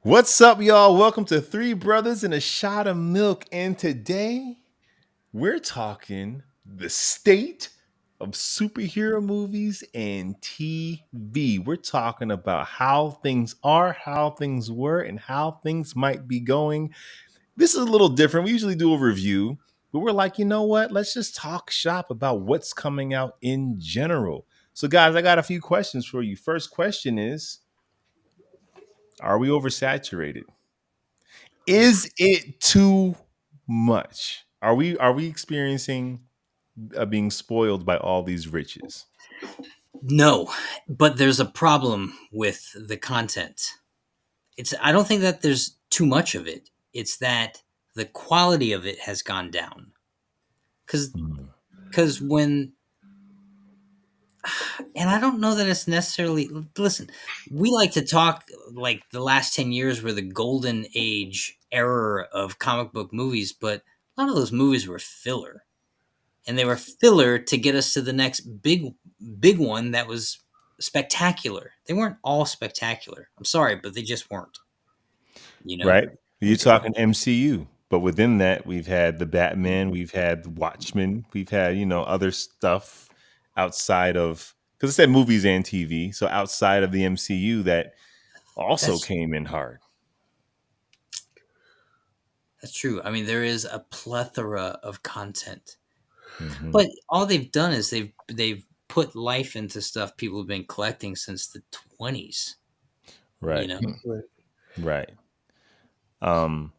What's up, y'all? Welcome to Three Brothers and a Shot of Milk. And today we're talking the state of superhero movies and TV. We're talking about how things are, how things were, and how things might be going. This is a little different. We usually do a review, but we're like, you know what? Let's just talk shop about what's coming out in general. So, guys, I got a few questions for you. First question is, are we oversaturated? Is it too much? Are we experiencing being spoiled by all these riches? No, but there's a problem with the content. I don't think that there's too much of it. It's that the quality of it has gone down. Cuz Mm. cuz when and I don't know that it's necessarily listen, we like to talk like the last 10 years were the golden age era of comic book movies, but a lot of those movies were filler. And they were filler to get us to the next big one that was spectacular. They weren't all spectacular. I'm sorry, but they just weren't. You know? Right? You're talking MCU, but within that, we've had the Batman, we've had the Watchmen, we've had other stuff outside of because it said movies and TV, so outside of the MCU that also That's came in hard. that's true. I mean, there is a plethora of content, Mhm. but all they've done is they've put life into stuff people have been collecting since the 20s. You Right, know, Right. right. Um,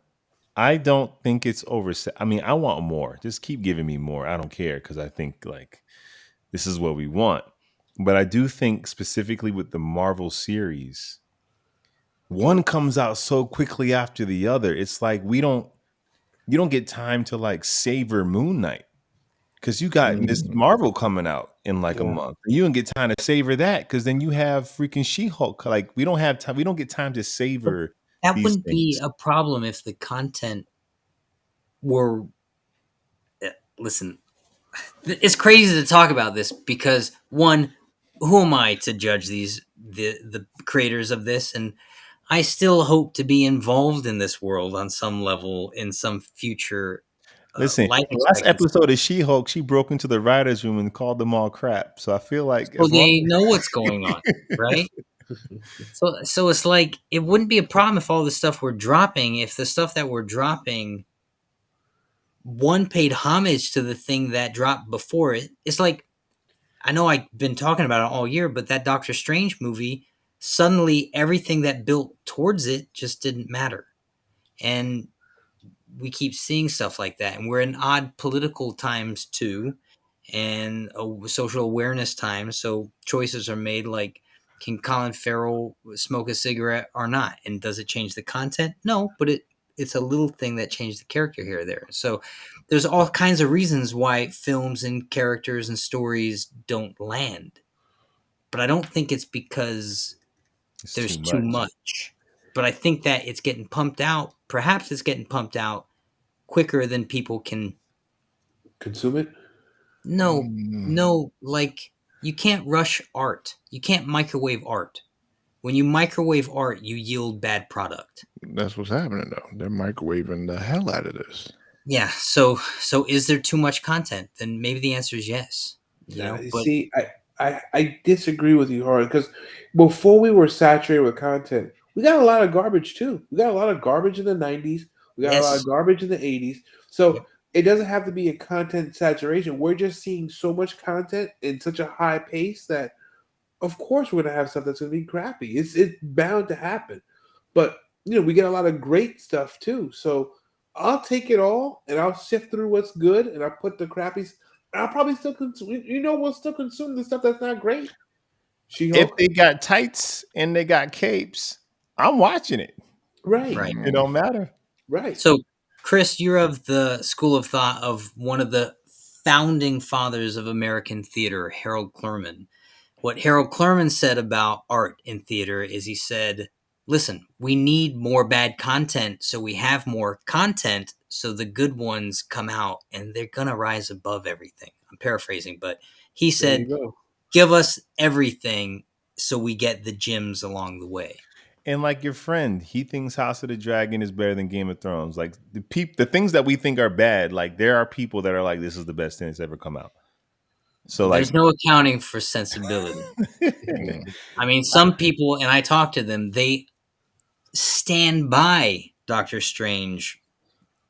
I don't think it's over. I mean, I want more. Just keep giving me more. I don't care because I think like this is what we want. But I do think specifically with the Marvel series, one comes out so quickly after the other. It's like you don't get time to like savor Moon Knight because you got Miss Mm, Marvel coming out in like a yeah. month. You don't get time to savor that because then you have freaking She-Hulk. Like we don't have time. We don't get time to but savor that these wouldn't be things. a problem if the content were. Listen, it's crazy to talk about this because one, who am I to judge the creators of this? And I still hope to be involved in this world on some level in some future Listen, life the last expectancy. episode of She-Hulk, she broke into the writers' room and called them all crap. So I feel like So as long they know what's going on, right? So it's like it wouldn't be a problem if all the stuff we're dropping, if the stuff that we're dropping, one paid homage to the thing that dropped before it. It's like I know I've been talking about it all year, but that Doctor Strange movie, suddenly everything that built towards it just didn't matter. And we keep seeing stuff like that. And we're in odd political times too, and social awareness times. So choices are made like, can Colin Farrell smoke a cigarette or not? And does it change the content? No, but it's a little thing that changed the character here or there. So there's all kinds of reasons why films and characters and stories don't land. But I don't think it's because it's there's too too much. much. But I think that it's getting pumped out. Perhaps it's getting pumped out quicker than people can. Consume it. No, Mm. no, like you can't rush art. You can't microwave art. When you microwave art, you yield bad product. That's what's happening though. They're microwaving the hell out of this. Yeah, so is there too much content? Then maybe the answer is yes. You Nah, know, you but see, I disagree with you hard because before we were saturated with content, we got a lot of garbage too. We got a lot of garbage in the 90s. We got a lot of yes. garbage in the 80s. So Yep. it doesn't have to be a content saturation. We're just seeing so much content in such a high pace that of course we're gonna have stuff that's gonna be crappy. It's bound to happen. But we get a lot of great stuff too. So I'll take it all and I'll sift through what's good and I'll put the crappy. I'll probably still consume. We'll still consume the stuff that's not great. She If Hulk, they got tights and they got capes, I'm watching it. right, Right. It don't matter. right. So, Chris, you're of the school of thought of one of the founding fathers of American theater, Harold Clurman. What Harold Clurman said about art in theater is he said, listen, we need more bad content, so we have more content, so the good ones come out and they're going to rise above everything. I'm paraphrasing, but he There you said, go. give us everything so we get the gems along the way. And like your friend, he thinks House of the Dragon is better than Game of Thrones. Like the things that we think are bad, like there are people that are like, this is the best thing that's ever come out. So There's like, no accounting for sensibility. Mm. I mean, some people, and I talk to them, they stand by Doctor Strange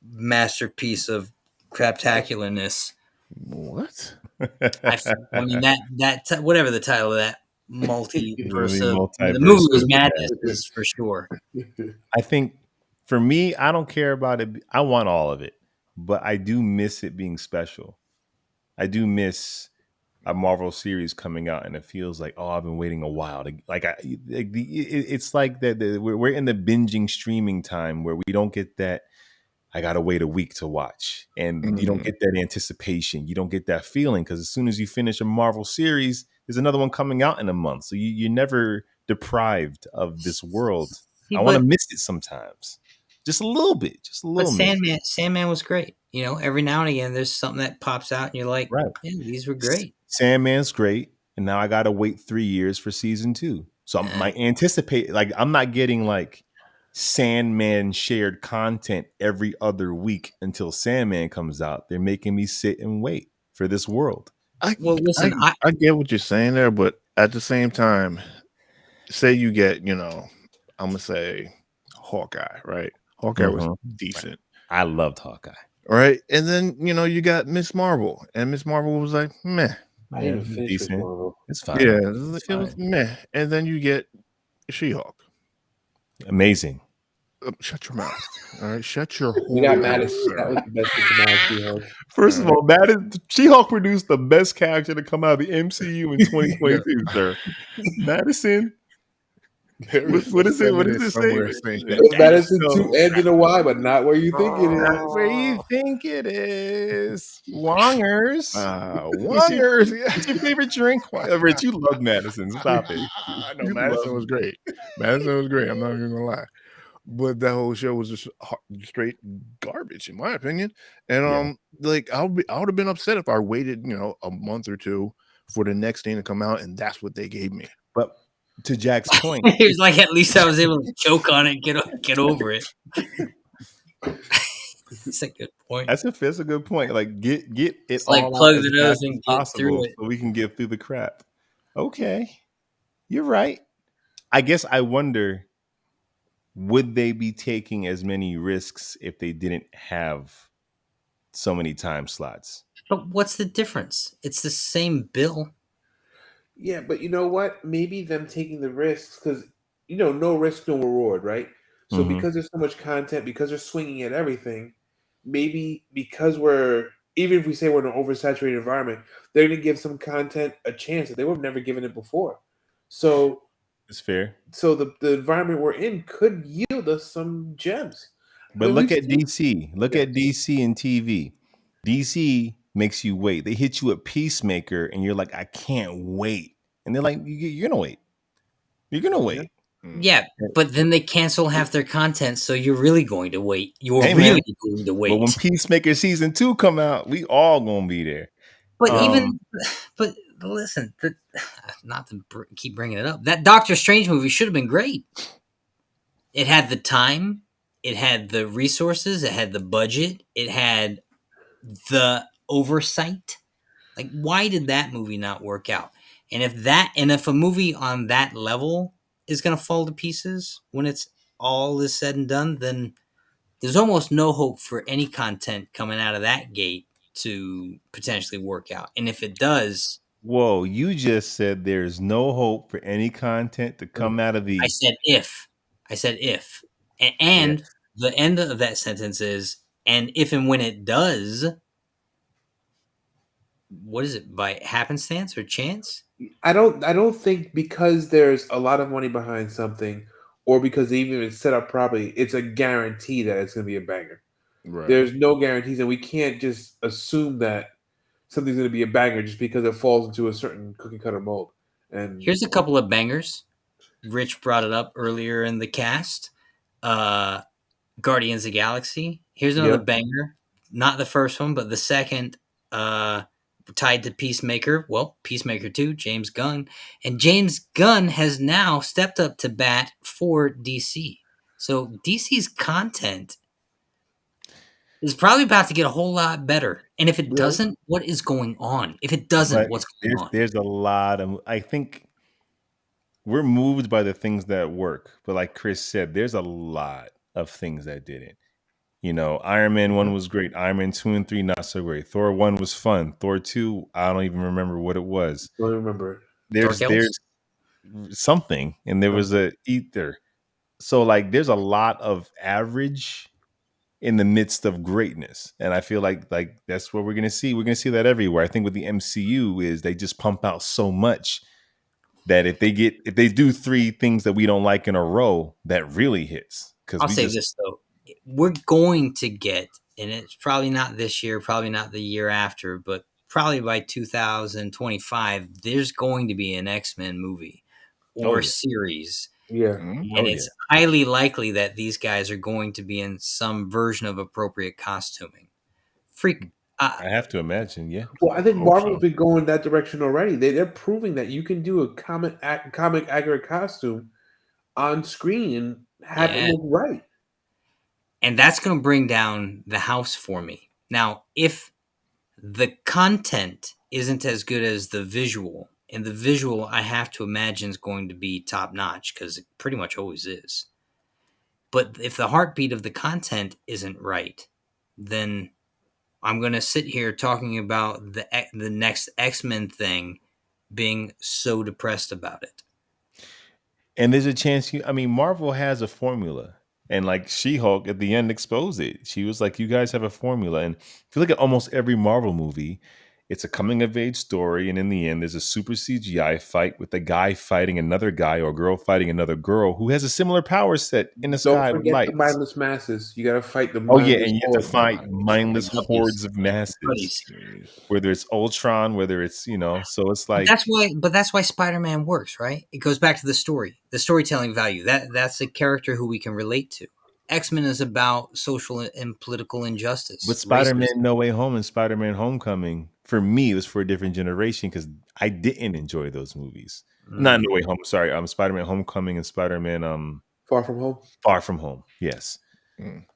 masterpiece of craptacularness. What? I mean that whatever the title of that multiverse of the movie Multiverse was of madness for sure. I think for me, I don't care about it. I want all of it, but I do miss it being special. I do miss a Marvel series coming out, and it feels like, oh, I've been waiting a while to it's like that. We're in the binging streaming time where we don't get that. I gotta wait a week to watch, and you don't Mm. get that anticipation. You don't get that feeling because as soon as you finish a Marvel series, there's another one coming out in a month. So you're never deprived of this world. See, I want to miss it sometimes, just a little bit, just a but little minute. Sandman was great. You know, every now and again there's something that pops out and you're like, Right. yeah, these were great. Sandman's great, and now I gotta wait 3 years for season 2. So my anticipate, like I'm not getting like Sandman shared content every other week until Sandman comes out. They're making me sit and wait for this world. Well, listen, I get what you're saying there, but at the same time, say you get, I'm gonna say Hawkeye, right? Hawkeye was decent, I loved Hawkeye. right? And then you got Miss Marvel, and Miss Marvel was like meh. I didn't even finish with Marvel. It's fine. Yeah, It's it was fine. meh. And then you get She-Hulk. Amazing. Shut your mouth. All right, shut your We got whore mouth, Madison. That sir. was the best thing to come out of She-Hulk. First of all, She-Hulk produced the best character to come out of the MCU in 2022, sir. Madison. What is it? What does it say? Somewhere saying It was Madison So- 2 ends in a Y, but not where you think it Not is. where you think it is. Wongers. Wonders. What's your favorite drink? Rich, you love Madison. Stop it. I know You Madison love- was great. Madison was great. I'm not even gonna lie. But that whole show was just straight garbage, in my opinion. And Yeah. like I would have been upset if I waited, a month or two for the next thing to come out, and that's what they gave me. But to Jack's point, he was like, at least I was able to choke on it, get over it. It's a good point. that's a good point. Like get it It's all like out plug as the nose fast and as get through possible it. so we can get through the crap. Okay, you're right. I guess I wonder, would they be taking as many risks if they didn't have so many time slots? But what's the difference? It's the same bill. Yeah, but you know what? Maybe them taking the risks because no risk, no reward, right? So Mhm. because there's so much content, because they're swinging at everything, maybe because even if we say we're in an oversaturated environment, they're going to give some content a chance that they would have never given it before. So It's fair. the environment we're in could yield us some gems. But look we've at seen- DC. Look at DC and TV. DC makes you wait. They hit you at Peacemaker, and you're like, I can't wait. And they're like, you're gonna wait. You're gonna wait. Yeah, but then they cancel half their content, so you're really going to wait. You're Hey, really man. going to But wait. when Peacemaker season 2 come out, we all gonna be there. But but listen, not to keep bringing it up, that Doctor Strange movie should have been great. It had the time, it had the resources, it had the budget, it had the oversight. Like, why did that movie not work out? And if a movie on that level is going to fall to pieces when it's all is said and done, then there's almost no hope for any content coming out of that gate to potentially work out. And if it does, Whoa, you just said there's no hope for any content to come out of the. I said if. And the end of that sentence is, and if and when it does, what is it, by happenstance or chance? I don't think because there's a lot of money behind something, or because they even set up properly, it's a guarantee that it's going to be a banger. Right. There's no guarantees, and we can't just assume that something's going to be a banger just because it falls into a certain cookie cutter mold. And Here's a couple of bangers. Rich brought it up earlier in the cast. Guardians of the Galaxy. Here's another banger. Not the first one, but the second. tied to Peacemaker. Well, Peacemaker 2, James Gunn. And James Gunn has now stepped up to bat for DC. So DC's content is probably about to get a whole lot better. And if it doesn't, what is going on? If it doesn't, But what's going on? there's a lot of, I think we're moved by the things that work. But like Chris said, there's a lot of things that didn't. You know, Iron Man 1 was great. Iron Man 2 and 3, not so great. Thor 1 was fun. Thor 2, I don't even remember what it was. Don't remember. There's something, and there was a ether. So like there's a lot of average in the midst of greatness. And I feel like that's what we're gonna see. We're gonna see that everywhere. I think with the MCU is they just pump out so much that if they do 3 things that we don't like in a row, that really hits. Because I'll say this though. We're going to get, and it's probably not this year, probably not the year after, but probably by 2025, there's going to be an X-Men movie or series. Yeah. And it's highly likely that these guys are going to be in some version of appropriate costuming. I have to imagine, yeah. Well, I think Marvel's been going that direction already. They're proving that you can do a comic accurate costume on screen and have it look right. And that's going to bring down the house for me. Now, if the content isn't as good as the visual, and the visual I have to imagine is going to be top notch because it pretty much always is. But if the heartbeat of the content isn't right, then I'm going to sit here talking about the next X-Men thing being so depressed about it. And there's a chance Marvel has a formula. And like She-Hulk at the end exposed it. She was like, you guys have a formula. And if you look at almost every Marvel movie, it's a coming of age story. And in the end, there's a super CGI fight with a guy fighting another guy or a girl fighting another girl who has a similar power set in the sky. Don't forget the mindless masses. You got to fight the mindless and you have to fight mindless hordes of masses. Whether it's Ultron, whether it's, so it's like. That's why Spider-Man works, right? It goes back to the story, the storytelling value. That's a character who we can relate to. X-Men is about social and political injustice. But Spider-Man No Way Home and Spider-Man Homecoming, for me, it was for a different generation because I didn't enjoy those movies. Not No Way Home, sorry. Spider-Man Homecoming and Spider-Man Far From Home. Far From Home, yes.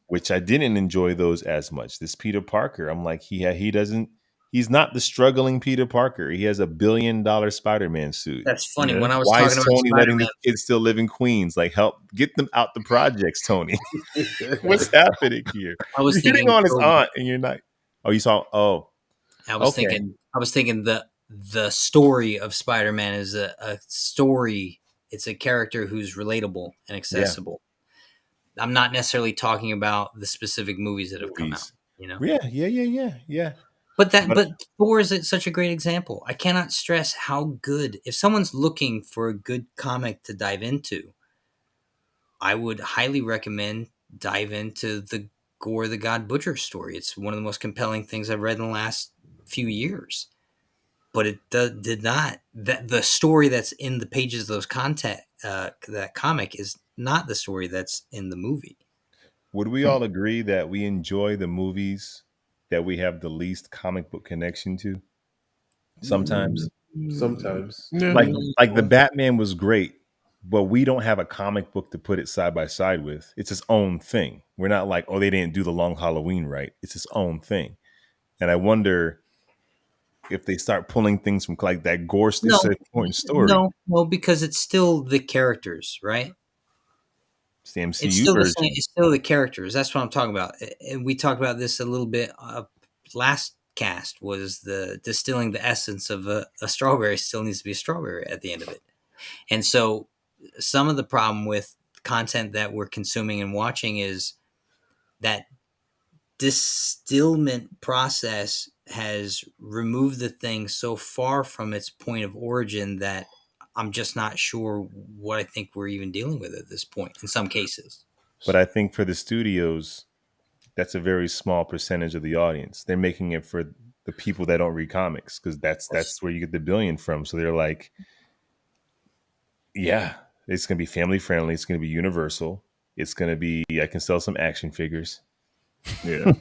Which I didn't enjoy those as much. This Peter Parker, I'm like, he's not the struggling Peter Parker. He has $1 billion Spider-Man suit. That's funny. When I was Why talking is Tony letting the kids still live in Queens? Like, help get them out the projects, Tony. What's happening here? You're hitting on his aunt, and you're not. Oh, you saw. Oh, I was thinking the story of Spider-Man is a story. It's a character who's relatable and accessible. Yeah. I'm not necessarily talking about the specific movies that have come out. Yeah. But Thor is such a great example. I cannot stress how good. If someone's looking for a good comic to dive into, I would highly recommend dive into the Gore the God Butcher story. It's one of the most compelling things I've read in the last few years. But it did not. The story that's in the pages of those that comic is not the story that's in the movie. Would we all agree that we enjoy the movies that we have the least comic book connection to? Sometimes. Like the Batman was great, but we don't have a comic book to put it side by side with. It's its own thing. We're not like, oh, they didn't do the Long Halloween right. It's its own thing. And I wonder if they start pulling things from like that Gore important story. No, because it's still the characters, right? It's the MCU version. It's still the characters. That's what I'm talking about. And we talked about this a little bit last cast, was the distilling the essence of a strawberry still needs to be a strawberry at the end of it. And so some of the problem with content that we're consuming and watching is that distillment process has removed the thing so far from its point of origin that I'm just not sure what I think we're even dealing with at this point in some cases. But I think for the studios, that's a very small percentage of the audience. They're making it for the people that don't read comics because that's where you get the billion from. So they're like, yeah, it's going to be family friendly. It's going to be universal. It's going to be, I can sell some action figures. Yeah.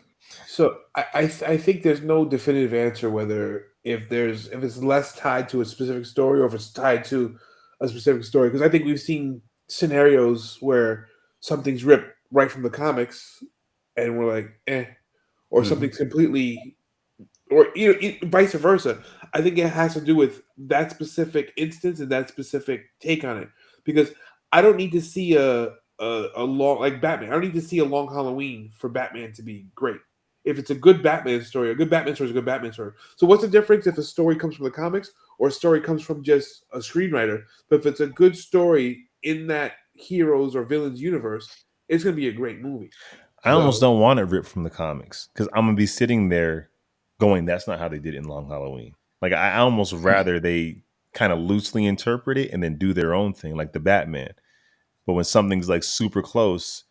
So I think there's no definitive answer whether if it's less tied to a specific story or if it's tied to a specific story. Because I think we've seen scenarios where something's ripped right from the comics, and we're like, eh, or Mhm. something's completely, or vice versa. I think it has to do with that specific instance and that specific take on it. Because I don't need to see a long, like Batman. I don't need to see a long Halloween for Batman to be great. If it's a good Batman story, a good Batman story is a good Batman story. So what's the difference if a story comes from the comics or a story comes from just a screenwriter? But if it's a good story in that heroes or villains universe, it's going to be a great movie. I almost So don't want it ripped from the comics because I'm gonna be sitting there going, "That's not how they did it in Long Halloween." Like I almost rather they kind of loosely interpret it and then do their own thing, like the Batman. But when something's like super close,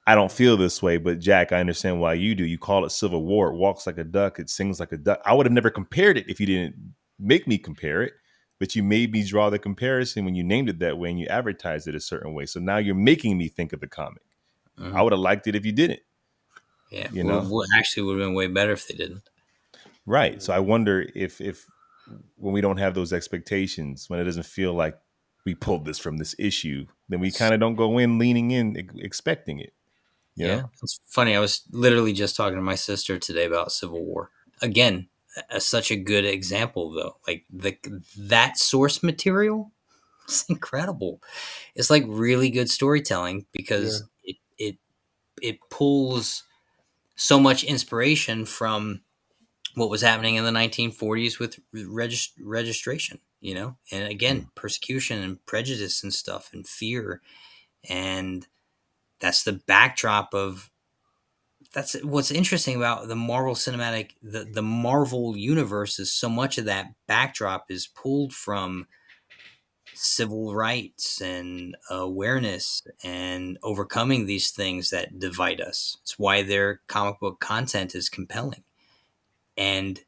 I don't feel this way. But Jack, I understand why you do. You call it Civil War. It walks like a duck. It sings like a duck. I would have never compared it if you didn't make me compare it. But you made me draw the comparison when you named it that way and you advertised it a certain way. So now you're making me think of the comic. I would have liked it if you didn't. Yeah, You know, actually would have been way better if they didn't. right? So I wonder if when we don't have those expectations, when it doesn't feel like we pulled this from this issue, then we kind of don't go in leaning in expecting it. You Yeah, know, it's funny. I was literally just talking to my sister today about Civil War. Again, such a good example though. Like that source material is incredible. It's like really good storytelling yeah, because it pulls so much inspiration from what was happening in the 1940s with registration, and again, persecution and prejudice and stuff and fear. And that's the backdrop of that's what's interesting about the Marvel cinematic, the Marvel universe is so much of that backdrop is pulled from civil rights and awareness and overcoming these things that divide us. It's why their comic book content is compelling. And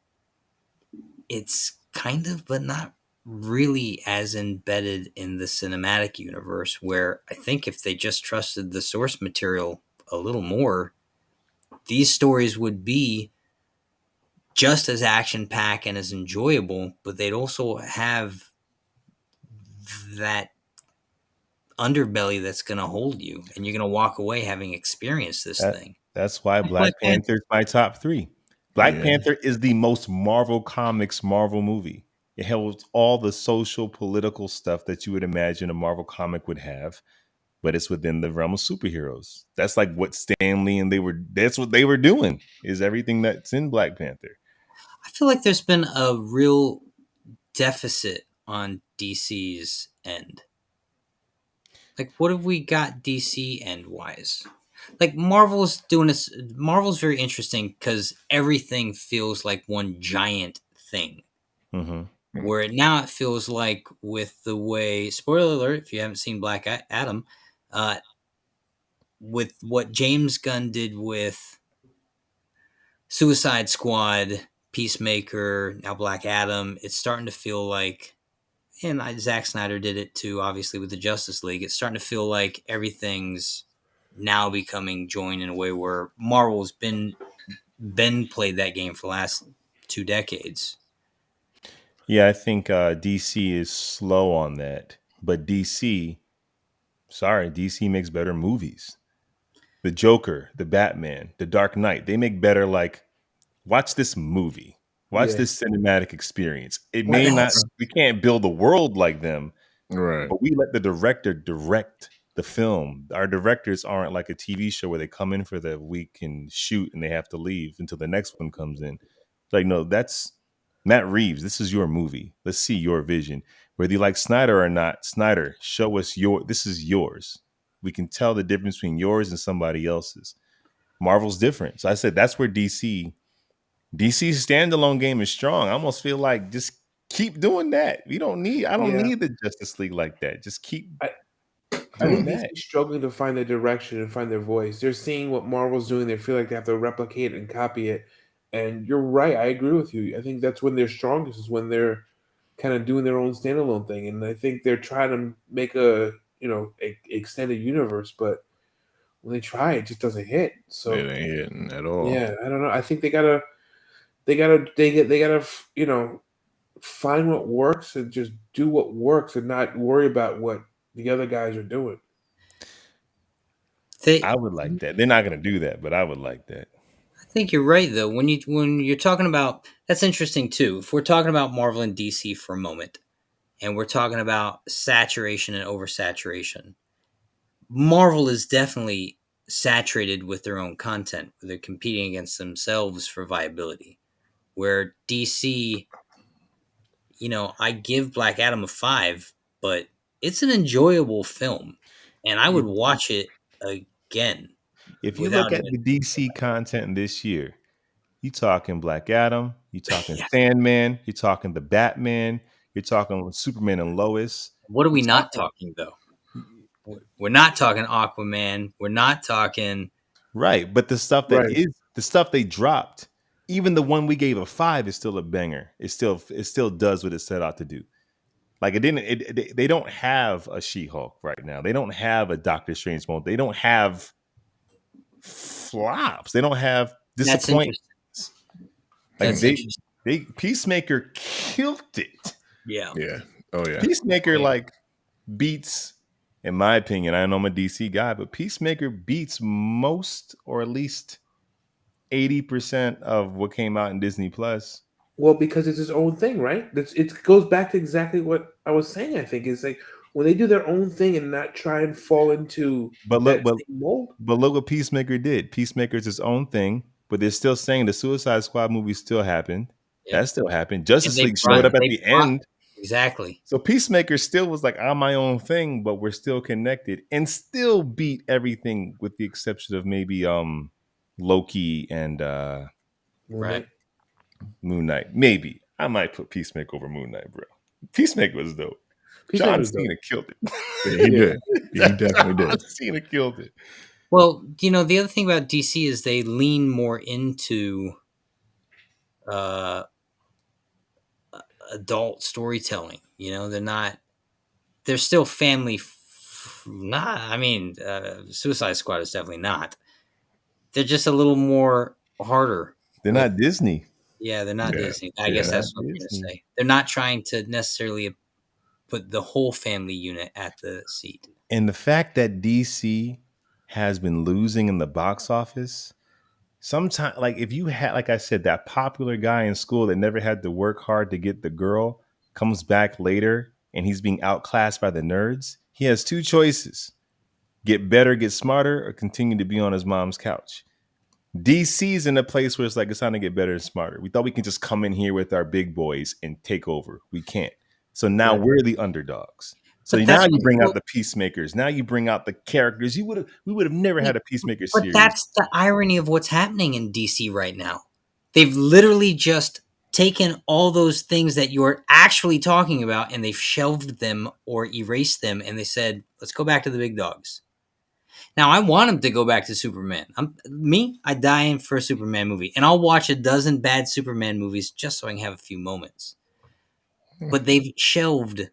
it's kind of, but not really as embedded in the cinematic universe, where I think if they just trusted the source material a little more, these stories would be just as action packed and as enjoyable, but they'd also have that underbelly that's going to hold you, and you're going to walk away having experienced this that thing. that's why Like Black Black Panther. Panther is my top three. Black Yeah. Panther is the most Marvel Comics Marvel movie. It holds all the social, political stuff that you would imagine a Marvel comic would have, but it's within the realm of superheroes. That's like what Stanley and that's what they were doing, is everything that's in Black Panther. I feel like there's been a real deficit on DC's end. Like, what have we got DC end wise? Like, Marvel's doing this. Marvel's very interesting because everything feels like one giant thing. Mm-hmm. Where now it feels like with the way, spoiler alert, if you haven't seen Black Adam, uh, with what James Gunn did with Suicide Squad, Peacemaker, now Black Adam, it's starting to feel like, and Zack Snyder did it too, obviously with the Justice League. It's starting to feel like everything's now becoming joined in a way where Marvel's been played that game for the last 2 decades. Yeah, I think DC is slow on that, but DC makes better movies. The Joker, the Batman, the Dark Knight, they make better, like, watch this movie. Watch yeah. this cinematic experience. It Well, may not, That's we can't build a world like them, Right. but we let the director direct the film. Our directors aren't like a TV show where they come in for the week and shoot and they have to leave until the next one comes in. It's like, no, that's Matt Reeves. This is your movie. Let's see your vision. Whether you like Snyder or not, Snyder, show us this is yours. We can tell the difference between yours and somebody else's. Marvel's different. So I said that's where DC's standalone game is strong. I almost feel like just keep doing that. I don't yeah. need the Justice League like that. Just keep I, I doing think that. DC's struggling to find their direction and find their voice. They're seeing what Marvel's doing. They feel like they have to replicate and copy it. And you're right. I agree with you. I think that's when they're strongest, is when they're kind of doing their own standalone thing. And I think they're trying to make extended universe, but when they try, it just doesn't hit. It So ain't hitting at all. yeah, I don't know. I think they gotta. they gotta find what works and just do what works and not worry about what the other guys are doing. I would like that. They're not going to do that, but I would like that. I think you're right though. When you're talking about, that's interesting too. If we're talking about Marvel and DC for a moment, and we're talking about saturation and oversaturation, Marvel is definitely saturated with their own content. They're competing against themselves for viability. Where DC, I give Black Adam a 5, but it's an enjoyable film, and I would watch it again. If you look Without at even the DC content this year, you talking Black Adam, you talking Sandman, you're talking the Batman, you're talking Superman and Lois. What are we You're not talking though? We're not talking Aquaman. We're not talking right, but the stuff that Right. is the stuff they dropped, even the one we gave a 5 is still a banger. It still does what it set out to do. Like it didn't. They don't have a She-Hulk right now. They don't have a Doctor Strange mode. They don't have flops. They don't have That's disappointments. interesting. Like That's interesting. they Peacemaker killed it. Yeah. Yeah. Oh yeah. Peacemaker Yeah. beats, in my opinion. I know I'm a DC guy, but Peacemaker beats most, or at least 80% of what came out in Disney Plus. Well, because it's his own thing, right? It goes back to exactly what I was saying. I think is like when they do their own thing and not try and fall into But that same mold. look what Peacemaker did. Peacemaker's his own thing, but they're still saying the Suicide Squad movie still happened. Yeah. That still happened. And Justice League showed up at the end. Exactly. So Peacemaker still was like, I'm my own thing, but we're still connected and still beat everything with the exception of maybe Loki and Right. Moon Knight. Maybe. I might put Peacemaker over Moon Knight, bro. Peacemaker was dope. Peacemaker John was dope. Cena killed it. Yeah, he did. He definitely did. John Cena killed it. Well, the other thing about DC is they lean more into adult storytelling. They're still family. Suicide Squad is definitely not. They're just a little more harder. They're not Disney. Yeah, they're not Yeah, Disney. I guess that's what I'm going to say. They're not trying to necessarily put the whole family unit at the seat. And the fact that DC has been losing in the box office, sometimes, like if you had, like I said, that popular guy in school that never had to work hard to get the girl comes back later and he's being outclassed by the nerds, he has two choices: get better, get smarter, or continue to be on his mom's couch. DC's in a place where it's like it's time to get better and smarter. We thought we can just come in here with our big boys and take over. We can't. So now we're the underdogs. So now you bring out the peacemakers. Now you bring out the characters. We would have never had a Peacemaker series. But that's the irony of what's happening in DC right now. They've literally just taken all those things that you're actually talking about and they've shelved them or erased them, and they said, let's go back to the big dogs. Now, I want them to go back to Superman. I die in for a Superman movie, and I'll watch a dozen bad Superman movies just so I can have a few moments. But they've shelved.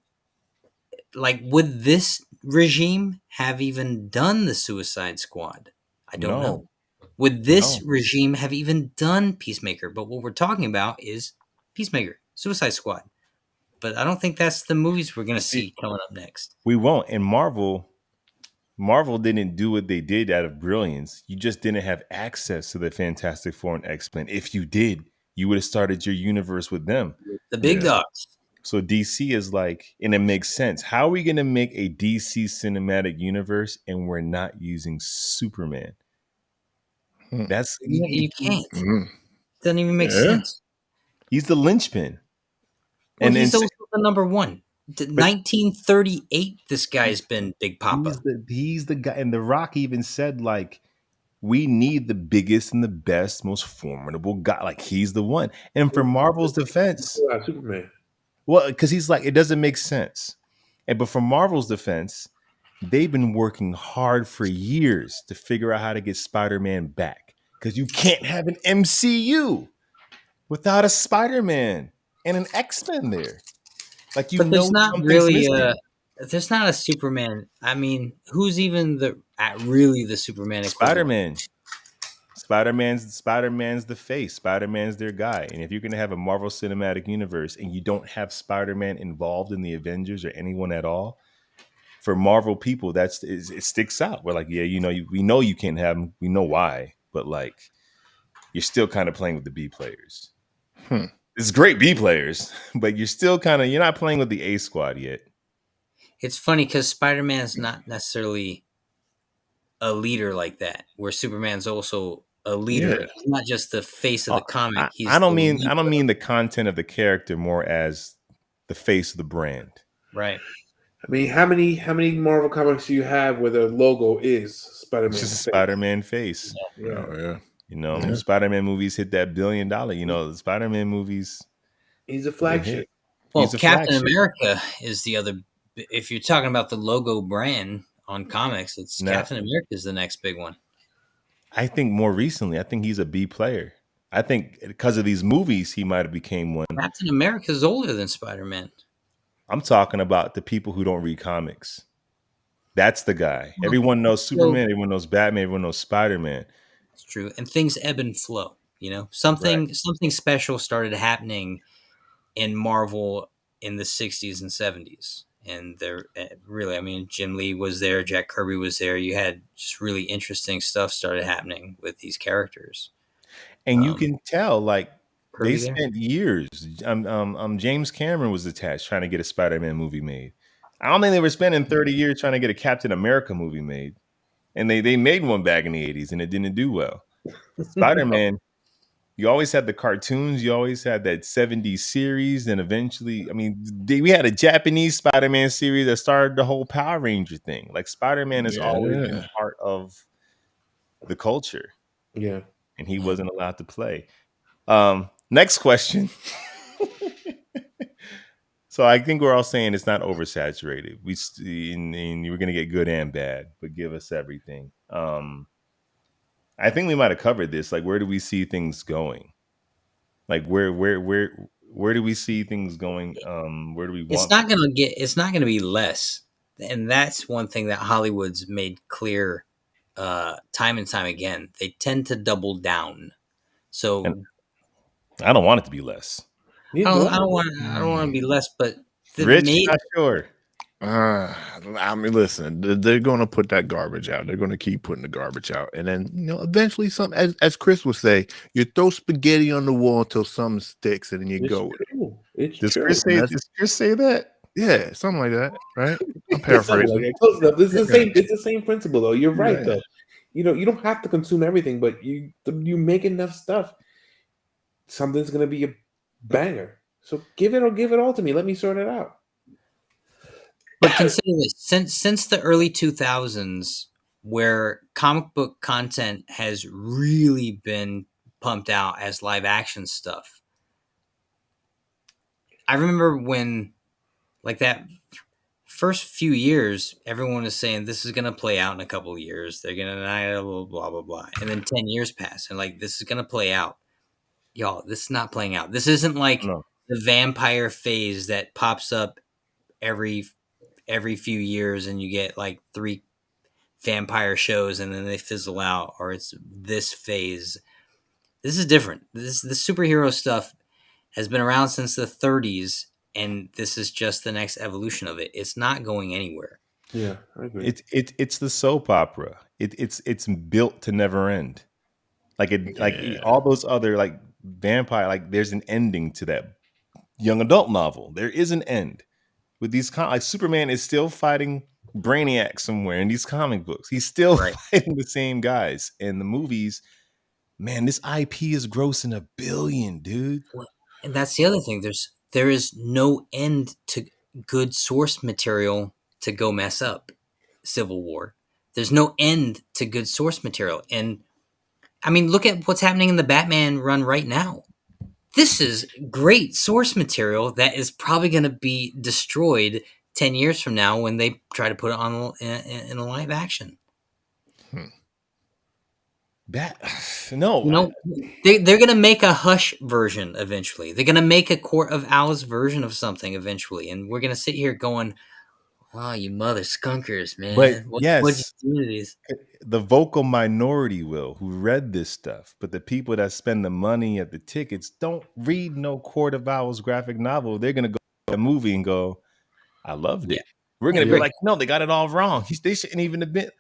Like, would this regime have even done the Suicide Squad? I don't know. Would this regime have even done Peacemaker? But what we're talking about is Peacemaker, Suicide Squad. But I don't think that's the movies we're going to see coming up next. We won't. And Marvel didn't do what they did out of brilliance. You just didn't have access to the Fantastic Four and X-Men. If you did, you would have started your universe with them. The big dogs. So DC is like, and it makes sense. How are we going to make a DC cinematic universe and we're not using Superman? That's you can't. Doesn't even make sense. He's the linchpin. Well, and he's also the number one. 1938, this guy's been Big Papa. He's the guy. And The Rock even said, like, we need the biggest and the best, most formidable guy. Like, he's the one. And for Marvel's defense, Superman. Well, because he's like, it doesn't make sense. But for Marvel's defense, they've been working hard for years to figure out how to get Spider-Man back. Because you can't have an MCU without a Spider-Man and an X-Men there. Like, but there's not really there's not a Superman. I mean, who's even really the Superman? Spider-Man. Spider-Man's the face. Spider-Man's their guy. And if you're gonna have a Marvel Cinematic Universe and you don't have Spider-Man involved in the Avengers or anyone at all, for Marvel people, it sticks out. We're like, yeah, we know you can't have him. We know why, but like, you're still kind of playing with the B players. It's great B players, but you're not playing with the A squad yet. It's funny because Spider-Man's not necessarily a leader like that, where Superman's also a leader. Yeah. He's not just the face of the comic. I don't mean the content of the character more as the face of the brand. Right. I mean, how many Marvel comics do you have where the logo is Spider-Man? It's just a Spider-Man face. Yeah. Spider-Man movies hit that $1 billion. The Spider-Man movies. He's a flagship. Well, Captain America is the other. If you're talking about the logo brand on comics, Captain America is the next big one. I think more recently, I think he's a B player. I think because of these movies, he might have became one. Captain America is older than Spider-Man. I'm talking about the people who don't read comics. That's the guy. Everyone knows Superman. Everyone knows Batman. Everyone knows Spider-Man. It's true, and things ebb and flow. Something special started happening in Marvel in the 60s and 70s. And they're really, I mean, Jim Lee was there, Jack Kirby was there. You had just really interesting stuff started happening with these characters. And you can tell, like, Kirby spent years. James Cameron was attached trying to get a Spider-Man movie made. I don't think they were spending 30 years trying to get a Captain America movie made. And they made one back in the 80s and it didn't do well. Spider-Man, you always had the cartoons. You always had that 70s series. And eventually, I mean, we had a Japanese Spider-Man series that started the whole Power Ranger thing. Like, Spider-Man has always been part of the culture. Yeah. And he wasn't allowed to play. Next question. So I think we're all saying it's not oversaturated. And we're going to get good and bad, but give us everything. I think we might have covered this. Like, where do we see things going? Like, where do we see things going? Where do we want? It's not gonna be less, and that's one thing that Hollywood's made clear time and time again. They tend to double down. So and I don't want it to be less. I don't want to be less, but Rich, not sure. I mean, listen, they're going to put that garbage out. They're going to keep putting the garbage out. And then, eventually as Chris would say, you throw spaghetti on the wall until something sticks and then you go with it. Does Chris say that? Yeah, something like that, right? I'm paraphrasing. Close enough. It's the same principle, though. You're right, though. You don't have to consume everything, but you make enough stuff, something's going to be a banger. So give it all to me. Let me sort it out. But consider this: since the early 2000s, where comic book content has really been pumped out as live action stuff, I remember when, like, that first few years, everyone was saying this is going to play out in a couple of years. They're going to blah blah blah, and then 10 years pass, and like this is going to play out. Y'all, this is not playing out. This isn't like the vampire phase that pops up every few years and you get like 3 vampire shows and then they fizzle out, or it's this phase. This is different. The superhero stuff has been around since the 30s, and this is just the next evolution of it. It's not going anywhere. Yeah, I agree. It's the soap opera. It's built to never end. Like all those other like vampire, like there's an ending to that young adult novel. There is an end. With these like Superman is still fighting Brainiac somewhere in these comic books. He's still fighting the same guys. And the movies, man, this IP is grossing $1 billion, dude. And that's the other thing. There is no end to good source material to go mess up Civil War. There's no end to good source material. And I mean, look at what's happening in the Batman run right now. This is great source material that is probably going to be destroyed 10 years from now when they try to put it on in a live action. They're going to make a Hush version eventually. They're going to make a Court of Owls version of something eventually. And we're going to sit here going, Oh, you mother skunkers, But man! What'd yes, you do to these? the vocal minority will who read this stuff, but the people that spend the money at the tickets don't read no Court of Owls graphic novel. They're gonna go to a movie and go, "I loved Yeah, it." We're I gonna be agree. like, "No, they got it all wrong. They shouldn't even have been."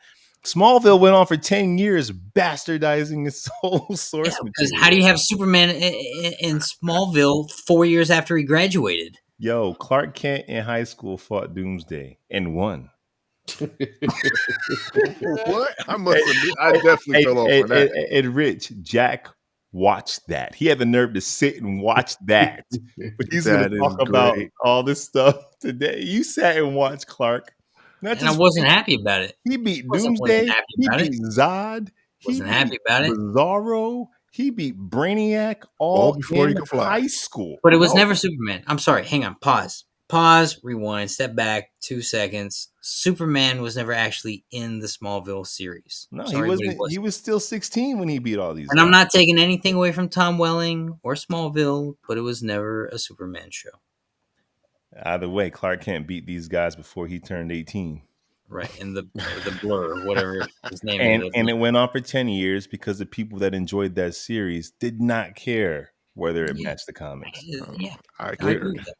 Smallville went on for 10 years, bastardizing its whole Yeah, source because how do material. you have Superman in Smallville 4 years after he graduated? Yo, Clark Kent in high school fought Doomsday and won. What? I Hey, must admit, I definitely fell off on that. and Rich, Jack watched that. He had the nerve to sit and watch that. But he's going to That is talk about great. all this stuff today. You sat and watched Clark. Not And I just wasn't happy about it. he beat Wasn't Doomsday. happy He about it. beat Zod. He Wasn't beat happy about it. Bizarro. He beat Brainiac All all before he in could fly. high school. But it was No, never Superman. I'm sorry. Hang on. Pause. Rewind. Step back 2 seconds. Superman was never actually in the Smallville series. no, he Sorry, but he wasn't. He wasn't. was still 16 when he beat all these And I'm guys. not taking anything away from Tom Welling or Smallville, but it was never a Superman show. Either way, Clark can't beat these guys before he turned 18. Right. And the Blur, whatever his name And ended up and being. it went on for 10 years because the people that enjoyed that series did not care whether it Yeah. matched the comics. Yeah. I I agree. agree with that.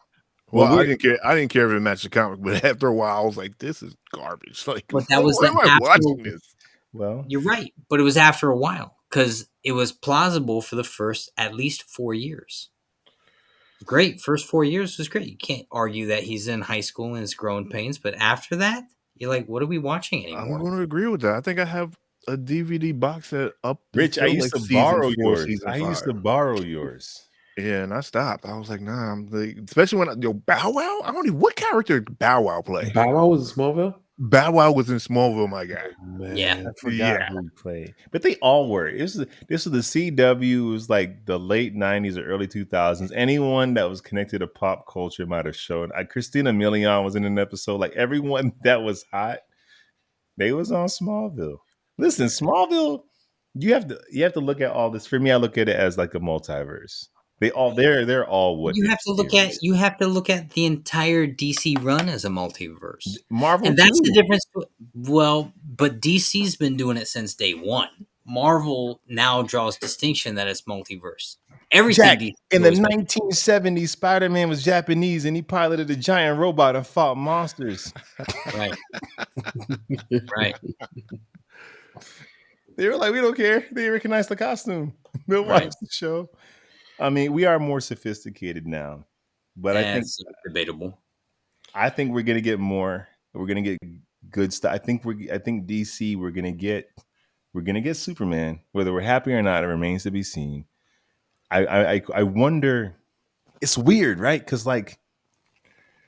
Well, Well, I didn't care. I didn't care if it matched the comic, but after a while, I was like, "This is garbage." Like, But that was why the am I watching after. this? Well, You're right. But it was after a while because it was plausible for the first at least 4 years. Great. First 4 years was great. You can't argue that he's in high school and his growing pains. But after that, you're like, what are we watching I'm anymore? going to agree with that. I think I have a DVD box set up Rich, I until used like to season borrow 4, yours. season I 5. used to borrow yours. Yeah, and I stopped. I was like, nah. I'm like, especially when Bow Wow. I don't even what character did Bow Wow play. Bow Wow was in Smallville? Bow Wow was in Smallville, my guy. Man. Yeah. I forgot who he played, but they all were. This was the CW. It was like the late 90s or early 2000s. Anyone that was connected to pop culture might have shown. Christina Milian was in an episode. Like everyone that was hot, they was on Smallville. Listen, Smallville. You have to look at all this. For me, I look at it as like a multiverse. They're all what You if have to look series. at the entire DC run as a multiverse. Marvel And that's the too. difference. Well, but DC's been doing it since day one. Marvel now draws distinction that it's multiverse. Everything Jack, DC in the has always been. 1970s, Spider-Man was Japanese and he piloted a giant robot and fought monsters. Right. Right. They were like, we don't care. They recognize the costume. They'll watch Right. the show. I mean, we are more sophisticated now, but That's debatable. I think we're gonna get more. We're gonna get good stuff. I think DC. We're gonna get Superman. Whether we're happy or not, it remains to be seen. I wonder. It's weird, right? Because like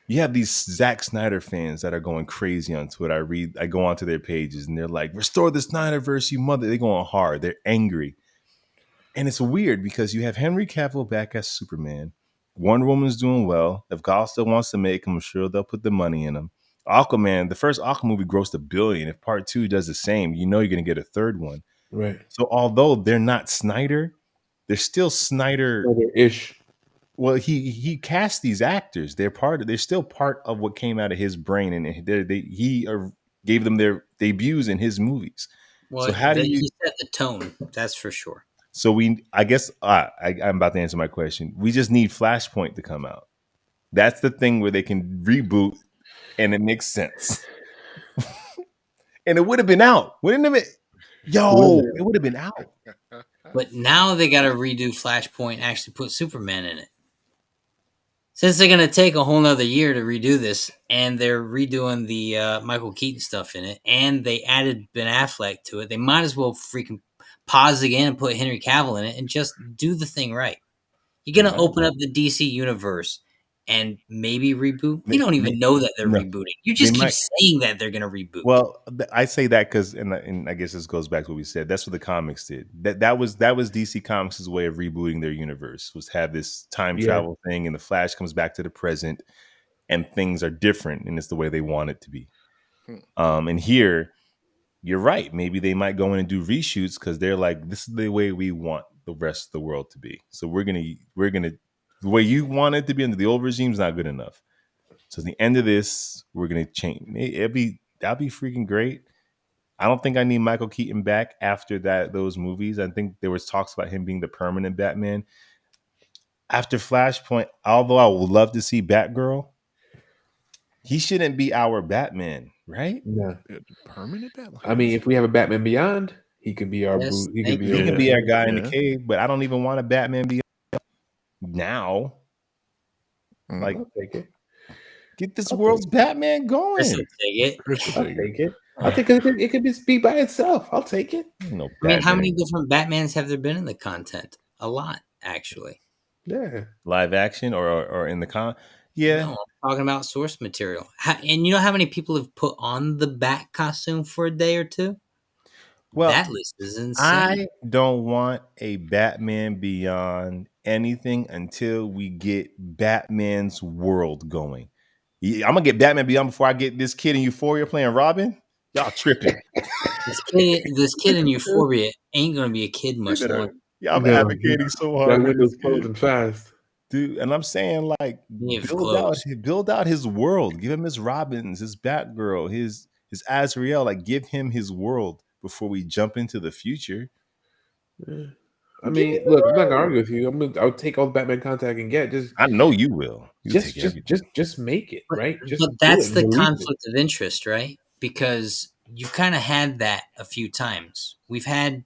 you have these Zack Snyder fans that are going crazy on Twitter. I go onto their pages and they're like, "Restore the Snyderverse, you mother!" They're going hard. They're angry, and it's weird because you have Henry Cavill back as Superman. Wonder Woman's doing well. If God still wants to make him, I'm sure they'll put the money in him. Aquaman, the first Aquaman movie grossed $1 billion. If part 2 does the same, you know you're going to get a third one. Right. So although they're not Snyder, they're still Snyder. Ish. Well, he cast these actors. They're still part of what came out of his brain, and he gave them their debuts in his movies. Well, So how do you? he set the tone. That's for sure. So I guess I'm about to answer my question. We just need Flashpoint to come out. That's the thing where they can reboot, and it makes sense. And it would have been out, wouldn't it? It would have been out. But now they got to redo Flashpoint and actually put Superman in it. Since they're going to take a whole nother year to redo this, and they're redoing the Michael Keaton stuff in it, and they added Ben Affleck to it, they might as well freaking pause again and put Henry Cavill in it and just do the thing right. You're going to open up the DC universe and maybe reboot. You don't even know that they're rebooting. You just keep saying that they're going to reboot. Well, I say that because, and I guess this goes back to what we said. That's what the comics did. That was DC Comics' way of rebooting their universe, was have this time travel thing, and the Flash comes back to the present, and things are different, and it's the way they want it to be. And here, you're right. Maybe they might go in and do reshoots because they're like, this is the way we want the rest of the world to be. So we're gonna the way you want it to be under the old regime is not good enough. So at the end of this, we're gonna change. That'll be freaking great. I don't think I need Michael Keaton back after those movies. I think there was talks about him being the permanent Batman. After Flashpoint, although I would love to see Batgirl, he shouldn't be our Batman, right? No, Permanent Batman. I mean, if we have a Batman Beyond, he could be our Yes, He could thank be He our you. can be our guy in the Yeah. cave, but I don't even want a Batman beyond now. Like, I'll take it. get this I'll world's take Batman Chris going. will take it. Chris will I'll take it. take it. I'll take it. It could just be by itself. I'll take it. No I mean, how Batman many different Batmans have there been in the content? A lot, actually. Yeah. live action or in the yeah. No, I'm talking about source material. And you know how many people have put on the Bat costume for a day or two? Well, That list is insane. I don't want a Batman Beyond anything until we get Batman's world going. I'm gonna get Batman Beyond before I get this kid in Euphoria playing Robin. Y'all tripping. This kid in Euphoria ain't gonna be a kid much longer. Yeah, I'm No, advocating so hard that for window's this kid, closing fast. dude. And I'm saying, like, It's build out his world. Give him his Robins, his Batgirl, his Azrael. Like, give him his world before we jump into the future. Yeah. I Give me mean, the look, I'm not gonna world. argue with you. I'll take all the Batman content I can get. I know you will. You'll take everything. Just make it, right? Just But do that's it and the release it. conflict of interest, right? Because you've kind of had that a few times. We've had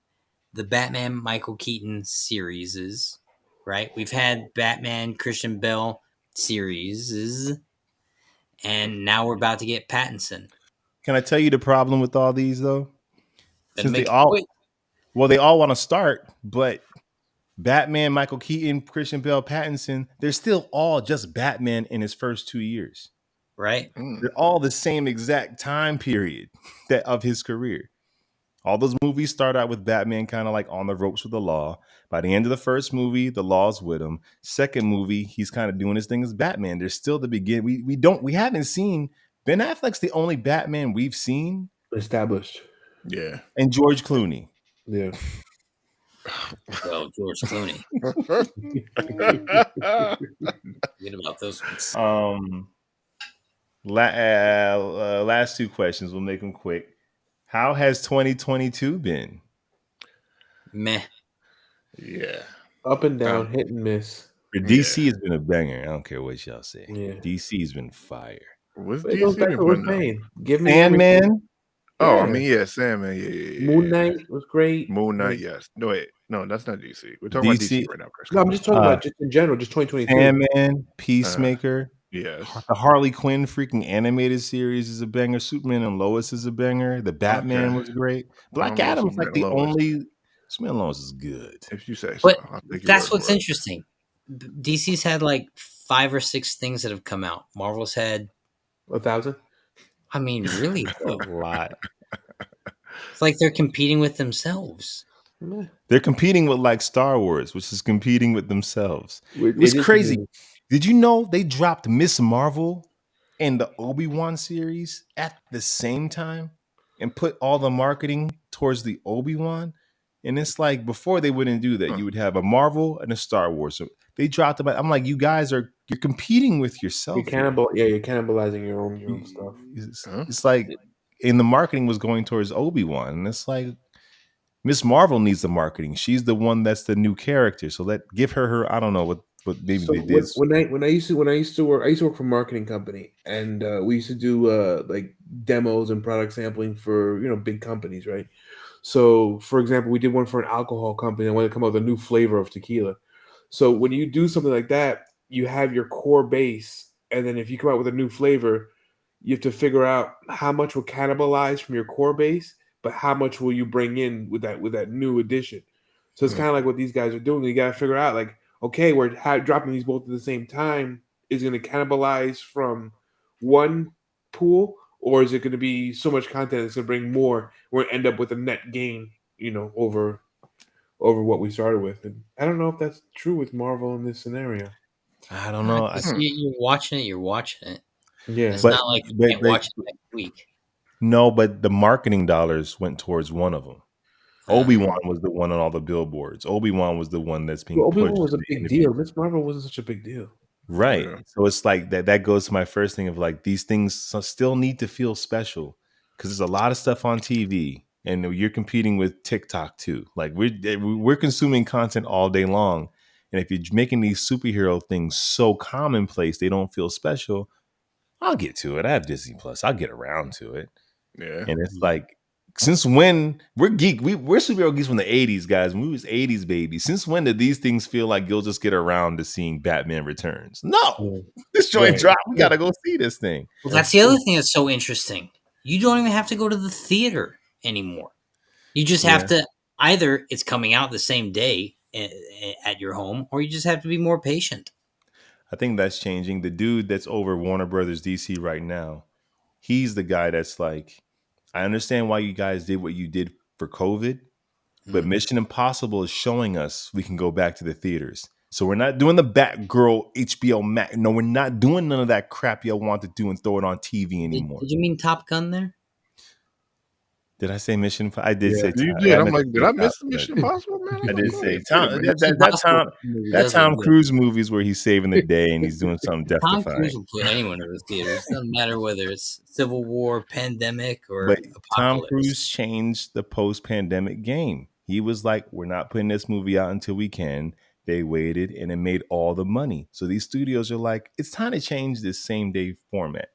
the Batman Michael Keaton series, right? We've had Batman Christian Bale series, and now we're about to get Pattinson. Can I tell you the problem with all these though? Then Since make it quick. they all want to start, but Batman, Michael Keaton, Christian Bale, Pattinson, they're still all just Batman in his first 2 years. Right? They're all the same exact time period that of his career. All those movies start out with Batman kind of like on the ropes with the law. By the end of the first movie, the law's with him. Second movie, he's kind of doing his thing as Batman. There's still the beginning. We haven't seen Ben Affleck's the only Batman we've seen, Established. Yeah. and George Clooney. Yeah. Well, George Clooney. Forget about those ones. Last two questions. We'll make them quick. How has 2022 been? Meh. Yeah. Up and down, hit and miss. For DC, it's been a banger. I don't care what y'all say. Yeah. DC's been fire. What's But it goes DC back been to what putting we're out? saying. Give me everything. Sandman. Oh, Yeah. I mean, yeah, Sandman. Yeah. Moon Knight was great. Moon Knight, Like, yes. No, wait. No, that's not DC. We're talking about DC right now, Chris. no, I'm just talking about just in general, just 2022. Sandman, Peacemaker, Yes. the Harley Quinn freaking animated series is a banger. Superman and Lois is a banger. The Batman was great. Black don't know Adam's like the Superman and Lois. only. Superman and Lois is good. If you say so, But I'll take your that's word what's for it. interesting. DC's had like 5 or 6 things that have come out. Marvel's had, 1,000. I mean, really, A though. lot. It's like they're competing with themselves. Meh. They're competing with like Star Wars, which is competing with themselves. It It's is crazy. new. Did you know they dropped Miss Marvel and the Obi-Wan series at the same time and put all the marketing towards the Obi-Wan? And it's like before they wouldn't do that. You would have a Marvel and a Star Wars. So they dropped them. I'm like, you guys you're competing with yourself. You're cannibalizing your own stuff. It's like, and the marketing was going towards Obi-Wan. And it's like, Miss Marvel needs the marketing. She's the one that's the new character. So give her I don't know what maybe So they did. when I used to work for a marketing company, and we used to do like demos and product sampling for big companies, right? So for example, we did one for an alcohol company. I wanted to come up with a new flavor of tequila. So when you do something like that, you have your core base, and then if you come out with a new flavor, you have to figure out how much will cannibalize from your core base, but how much will you bring in with that new addition. So it's kind of like what these guys are doing. You got to figure out, like, okay, we're dropping these both at the same time. Is it going to cannibalize from one pool, or is it going to be so much content that's going to bring more? We're going to end up with a net gain, over what we started with. And I don't know if that's true with Marvel in this scenario. I don't know. You're watching it. Yeah, It's not like you can't watch it next week. No, but the marketing dollars went towards one of them. Obi-Wan was the one on all the billboards. Obi-Wan was the one that's being Obi-Wan pushed. was a big deal. Miss Marvel wasn't such a big deal. Right. Yeah. So it's like that goes to my first thing of like these things still need to feel special because there's a lot of stuff on TV and you're competing with TikTok too. Like we're consuming content all day long. And if you're making these superhero things so commonplace, they don't feel special. I'll get to it. I have Disney Plus. I'll get around to it. Yeah. And it's like, since when we're superhero geeks from the 80s, guys. We was 80s babies. Since when did these things feel like you'll just get around to seeing Batman Returns? No. Yeah. This joint Right. dropped. We gotta go see this thing. Well, that's the other thing that's so interesting. You don't even have to go to the theater anymore. You just have to either it's coming out the same day at your home, or you just have to be more patient. I think that's changing. The dude that's over Warner Brothers DC right now, he's the guy that's like, I understand why you guys did what you did for COVID, but Mission Impossible is showing us we can go back to the theaters. So we're not doing the Batgirl HBO Max. No, we're not doing none of that crap y'all want to do and throw it on TV anymore. Did you mean Top Gun there? Did I say Mission? I did say You Tom. did. I I'm meant like, to did say I miss Top Gun. Mission Impossible, man? I did say Wait a Tom. minute. That does Tom look good. Cruise movies where he's saving the day and he's doing something death Tom defying. Cruise will put anyone in the theaters. It doesn't matter whether it's Civil War, pandemic, or But Tom apocalypse. Cruise changed the post-pandemic game. He was like, we're not putting this movie out until we can. They waited and it made all the money. So these studios are like, it's time to change this same day format.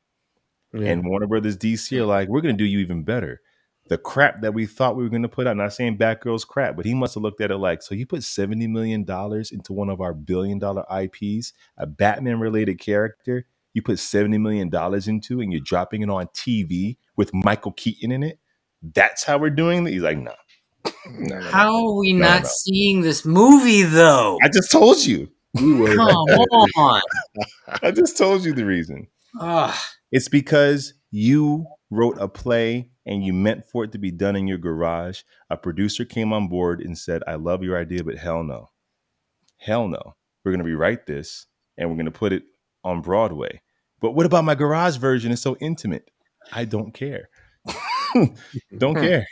Yeah. And Warner Brothers DC are like, we're going to do you even better. The crap that we thought we were going to put out, not saying Batgirl's crap, but he must have looked at it like, so you put $70 million into one of our $1 billion IPs, a Batman related character, you put $70 million into and you're dropping it on TV with Michael Keaton in it. That's how we're doing it. He's like, no. How are we not seeing this movie though? I just told you. We were. Come on. I just told you the reason. Ugh. It's because you wrote a play and you meant for it to be done in your garage. A producer came on board and said, I love your idea, but hell no. Hell no. We're going to rewrite this and we're going to put it on Broadway. But what about my garage version? It's so intimate. I don't care. Don't care.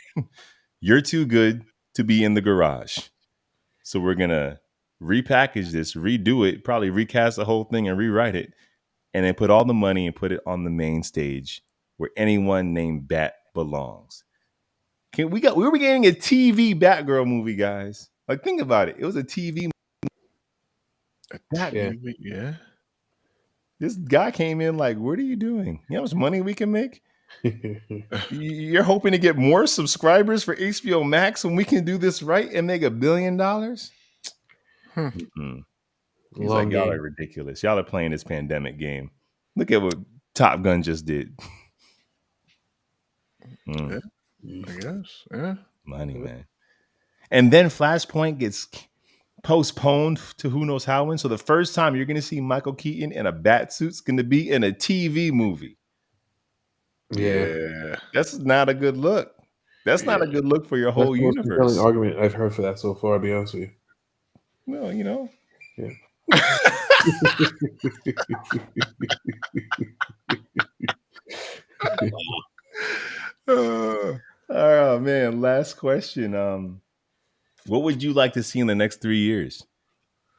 You're too good to be in the garage. So we're going to repackage this, redo it, probably recast the whole thing and rewrite it. And then put all the money and put it on the main stage where anyone named Bat belongs. We were getting a TV Batgirl movie, guys. Like, think about it. It was a TV movie. Yeah. This guy came in like, what are you doing? You know how much money we can make? You're hoping to get more subscribers for HBO Max when we can do this right and make $1 billion? He's like, y'all are ridiculous. Y'all are playing this pandemic game. Look at what Top Gun just did. Yeah, I guess. Yeah. Money, man. And then Flashpoint gets postponed to who knows how when. So the first time you're going to see Michael Keaton in a bat suit's going to be in a TV movie. Yeah. That's not a good look. That's not a good look for your whole universe. That's the most compelling argument I've heard for that so far, to be honest with you. Well, you know. Yeah. Oh man, last question. What would you like to see in the next 3 years?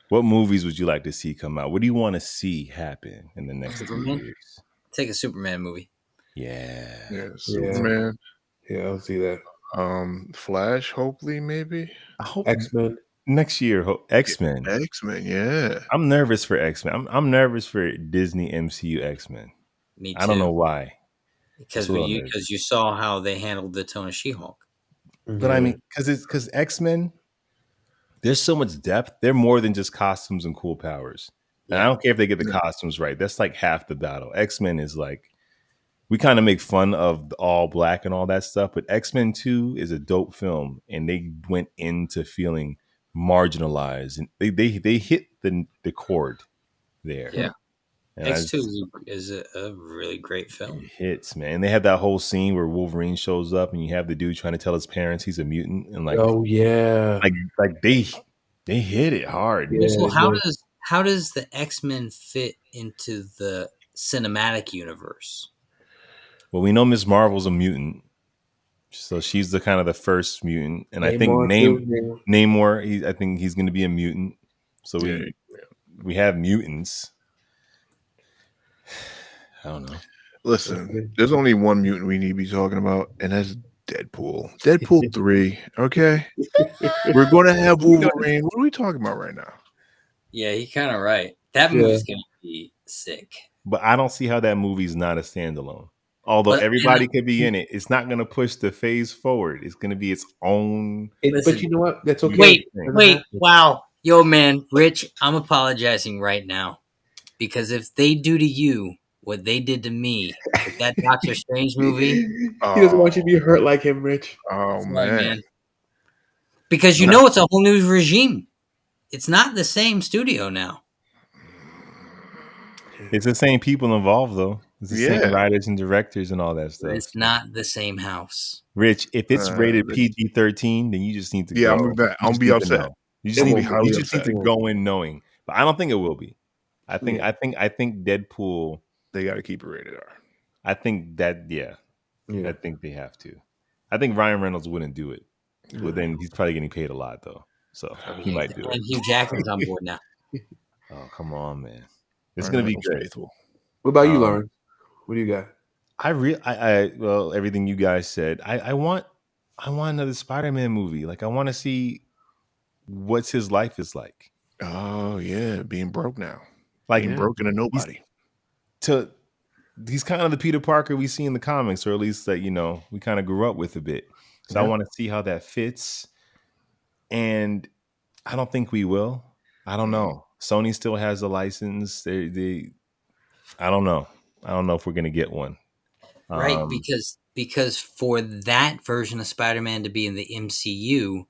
What movies would you like to see come out? What do you want to see happen in the next 3 years? Take a Superman movie. Yeah. Superman. Yeah, I'll see that. Flash, hopefully, maybe. I hope X-Men. next year. X-Men. X-Men, yeah. I'm nervous for X-Men. I'm nervous for Disney MCU X-Men. Me too. I don't know why. Because you saw how they handled the tone of She-Hulk. But I mean, because X-Men, there's so much depth. They're more than just costumes and cool powers. And I don't care if they get the costumes right. That's like half the battle. X-Men is like, we kind of make fun of all black and all that stuff, but X-Men 2 is a dope film, and they went into feeling marginalized, and they hit the chord there. Yeah. And X2 is a really great film. It hits, man. And they had that whole scene where Wolverine shows up and you have the dude trying to tell his parents he's a mutant, and like, oh yeah, like they hit it hard. Yeah. So how does the X-Men fit into the cinematic universe? Well, we know Ms. Marvel's a mutant, so she's the kind of the first mutant, and I think Namor. I think he's going to be a mutant. So we have mutants. I don't know. Listen, there's only one mutant we need to be talking about, and that's Deadpool. Deadpool 3. Okay, we're gonna have Wolverine. What are we talking about right now? Yeah, you're kind of right. That Yeah. movie's gonna be sick. But I don't see how that movie's not a standalone. Although But everybody could be in it, it's not going to push the phase forward. It's going to be its own. Listen, But you know what? That's okay. wait, It's gonna wait, happen. wow, yo, man, Rich, I'm apologizing right now because if they do to you what they did to me with that Doctor Strange movie, He doesn't want you to be hurt like him, Rich. Oh sorry, man. man, because you No. know it's a whole new regime. It's not the same studio now. It's the same people involved, though. It's the same Yeah. writers and directors and all that But stuff. it's not the same house. Rich, if it's rated Rich. PG-13, then you just need to Yeah, go. I'm gonna be You just be need to upset. know. You It just need will to. be highly You just need upset. to go in knowing. But I don't think it will be. I think. Yeah. I think Deadpool. They got to keep it rated R. I think that. Yeah. Yeah. I think they have to. I think Ryan Reynolds wouldn't do it. But then he's probably getting paid a lot though, so he might do it. And Hugh Jackman's on board now. Oh come on, man! It's Ryan gonna be Reynolds good. faithful. What about you, Lauren? What do you got? I well, everything you guys said. I want another Spider-Man movie. Like I want to see what's his life is like. Oh yeah, being broke now. Like Being broken to nobody. He's kind of the Peter Parker we see in the comics, or at least that we kind of grew up with a bit. So I Yeah. want to see how that fits. And I don't think we will. I don't know. Sony still has the license. They I don't know. I don't know if we're gonna get one. Right, because for that version of Spider-Man to be in the MCU,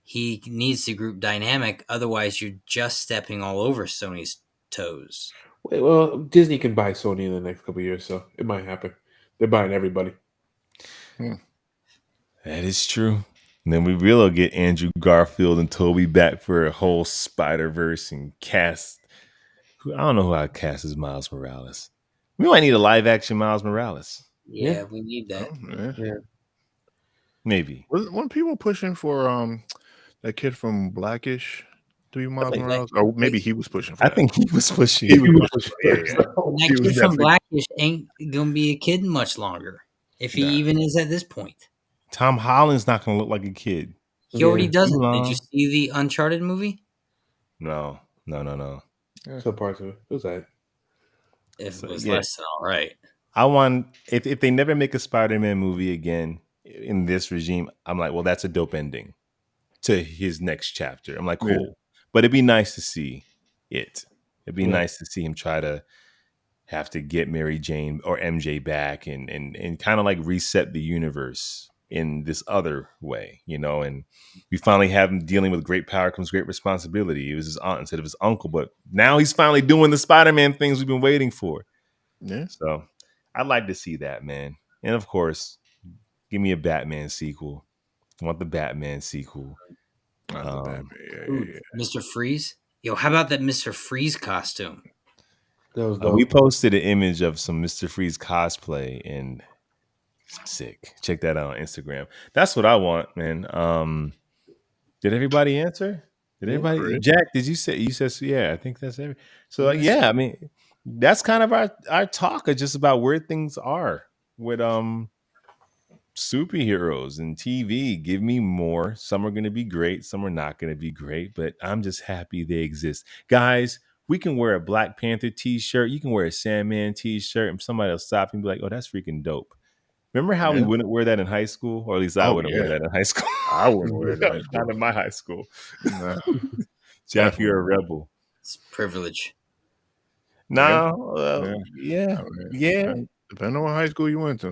he needs the group dynamic. Otherwise, you're just stepping all over Sony's toes. Wait, well, Disney can buy Sony in the next couple of years, so it might happen. They're buying everybody. That is true. And then we will get Andrew Garfield and Toby back for a whole Spider-Verse and cast. I don't know who I cast as Miles Morales. We might need a live-action Miles Morales. Yeah, we need that. Yeah. Maybe. Weren't people pushing for that kid from Blackish to be Miles think- Morales? Or maybe he was pushing for I that. think he was pushing. He was pushing for Yeah. that. And He that was kid from definitely- Blackish ain't gonna be a kid much longer, if he Nah. even is at this point. Tom Holland's not going to look like a kid. He already Yeah. doesn't. Too Did long. you see the Uncharted movie? No. Some parts of it. It was alright. It So, was yeah. less than all right. I want if they never make a Spider-Man movie again in this regime, I'm like, well, that's a dope ending to his next chapter. I'm like, cool. Yeah. But it'd be nice to see it. It'd be Yeah. nice to see him try to have to get Mary Jane or MJ back and kind of like reset the universe in this other way, and we finally have him dealing with great power comes great responsibility. It was his aunt instead of his uncle, but now he's finally doing the Spider-Man things we've been waiting for. Yeah. So I'd like to see that, man. And of course, give me a Batman sequel. I want the Batman sequel. Not the Batman. Yeah, Ooh, yeah. Mr. Freeze? Yo, how about that Mr. Freeze costume? That was dope. We posted an image of some Mr. Freeze cosplay and sick. Check that out on Instagram. That's what I want, man. Did everybody answer? Did Yeah. everybody? Right. Jack, did you say? You said yeah. I think that's every. So yeah, I mean, that's kind of our talk of just about where things are with superheroes and TV. Give me more. Some are going to be great. Some are not going to be great. But I'm just happy they exist, guys. We can wear a Black Panther T-shirt. You can wear a Sandman T-shirt, and somebody will stop and be like, "Oh, that's freaking dope." Remember how we Yeah. wouldn't wear that in high school, or at least I Oh, wouldn't wear yeah. that in high school. I wouldn't wear that. Not in my high school. Nah. Jack, you're a rebel. It's privilege. No, yeah. Depending on what high school you went to.